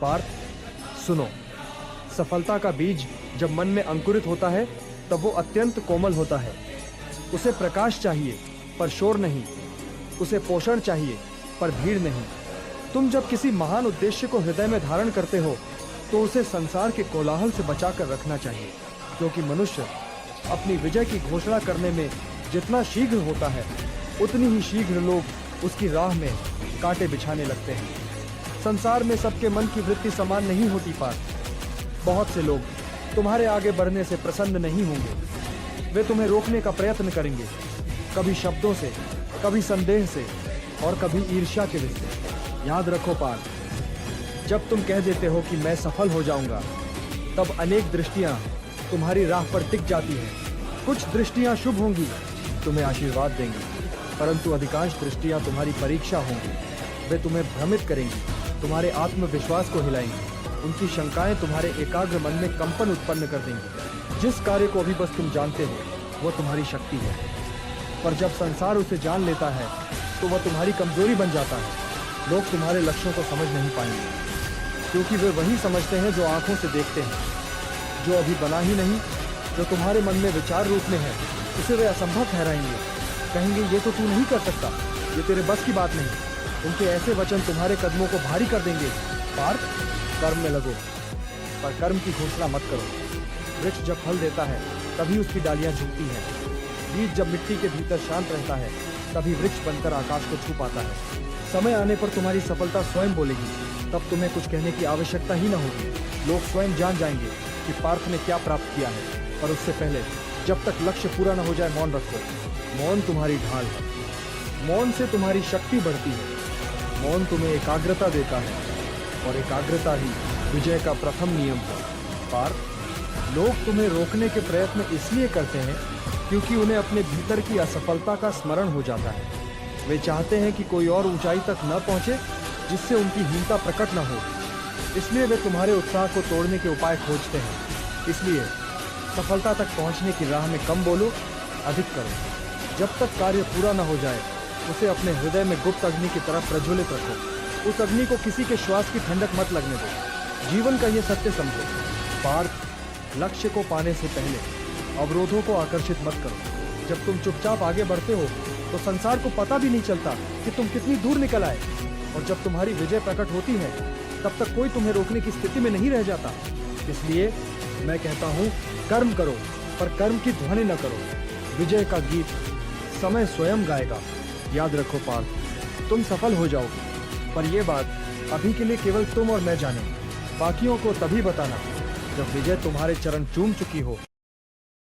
पार्थ, सुनो। सफलता का बीज जब मन में अंकुरित होता है तब वो अत्यंत कोमल होता है। उसे प्रकाश चाहिए पर शोर नहीं, उसे पोषण चाहिए पर भीड़ नहीं। तुम जब किसी महान उद्देश्य को हृदय में धारण करते हो तो उसे संसार के कोलाहल से बचाकर रखना चाहिए, क्योंकि मनुष्य अपनी विजय की घोषणा करने में जितना शीघ्र होता है उतनी ही शीघ्र लोग उसकी राह में कांटे बिछाने लगते हैं। संसार में सबके मन की वृत्ति समान नहीं होती पार्थ। बहुत से लोग तुम्हारे आगे बढ़ने से प्रसन्न नहीं होंगे। वे तुम्हें रोकने का प्रयत्न करेंगे, कभी शब्दों से, कभी संदेह से और कभी ईर्ष्या के विषय। याद रखो पार्थ, जब तुम कह देते हो कि मैं सफल हो जाऊंगा, तब अनेक दृष्टियां तुम्हारी राह पर टिक जाती हैं। कुछ दृष्टियां शुभ होंगी, तुम्हें आशीर्वाद देंगी, परंतु अधिकांश दृष्टियां तुम्हारी परीक्षा होंगी। वे तुम्हें भ्रमित करेंगी, तुम्हारे आत्मविश्वास को हिलाएंगी। उनकी शंकाएं तुम्हारे एकाग्र मन में कंपन उत्पन्न कर देंगी। जिस कार्य को अभी बस तुम जानते हो वो तुम्हारी शक्ति है, पर जब संसार उसे जान लेता है तो वह तुम्हारी कमजोरी बन जाता है। लोग तुम्हारे लक्ष्यों को समझ नहीं पाएंगे, क्योंकि वे वही समझते हैं जो आंखों से देखते हैं। जो अभी बना ही नहीं, जो तुम्हारे मन में विचार रूप में है, उसे वे असंभव ठहराएंगे। कहेंगे ये तो तू नहीं कर सकता, ये तेरे बस की बात नहीं। उनके ऐसे वचन तुम्हारे कदमों को भारी कर देंगे। पार्थ, कर्म में लगो, पर कर्म की घोषणा मत करो। वृक्ष जब फल देता है तभी उसकी डालियां झुकती हैं। बीज जब मिट्टी के भीतर शांत रहता है तभी वृक्ष बनकर आकाश को छू पाता है। समय आने पर तुम्हारी सफलता स्वयं बोलेगी, तब तुम्हें कुछ कहने की आवश्यकता ही न होगी। लोग स्वयं जान जाएंगे कि पार्थ ने क्या प्राप्त किया है। पर उससे पहले जब तक लक्ष्य पूरा न हो जाए मौन रखो। मौन तुम्हारी ढाल है, मौन से तुम्हारी शक्ति बढ़ती है। मौन तुम्हें एकाग्रता देता है और एकाग्रता ही विजय का प्रथम नियम है। पार्थ, लोग तुम्हें रोकने के प्रयत्न इसलिए करते हैं क्योंकि उन्हें अपने भीतर की असफलता का स्मरण हो जाता है। वे चाहते हैं कि कोई और ऊंचाई तक न पहुंचे जिससे उनकी हीनता प्रकट न हो, इसलिए वे तुम्हारे उत्साह को तोड़ने के उपाय खोजते हैं। इसलिए सफलता तक पहुंचने की राह में कम बोलो, अधिक करो। जब तक कार्य पूरा न हो जाए उसे अपने हृदय में गुप्त अग्नि की तरफ प्रज्वलित रखो। उस अग्नि को किसी के श्वास की ठंडक मत लगने दो। जीवन का ये सत्य समझो। पार्थ, लक्ष्य को पाने से पहले अवरोधों को आकर्षित मत करो। जब तुम चुपचाप आगे बढ़ते हो तो संसार को पता भी नहीं चलता कि तुम कितनी दूर निकल आए, और जब तुम्हारी विजय प्रकट होती है तब तक कोई तुम्हें रोकने की स्थिति में नहीं रह जाता। इसलिए मैं कहता हूँ, कर्म करो पर कर्म की ध्वनि न करो। विजय का गीत समय स्वयं गाएगा। याद रखो पार्थ, तुम सफल हो जाओगे, पर यह बात अभी के लिए केवल तुम और मैं जाने। बाकियों को तभी बताना जब विजय तुम्हारे चरण चूम चुकी हो।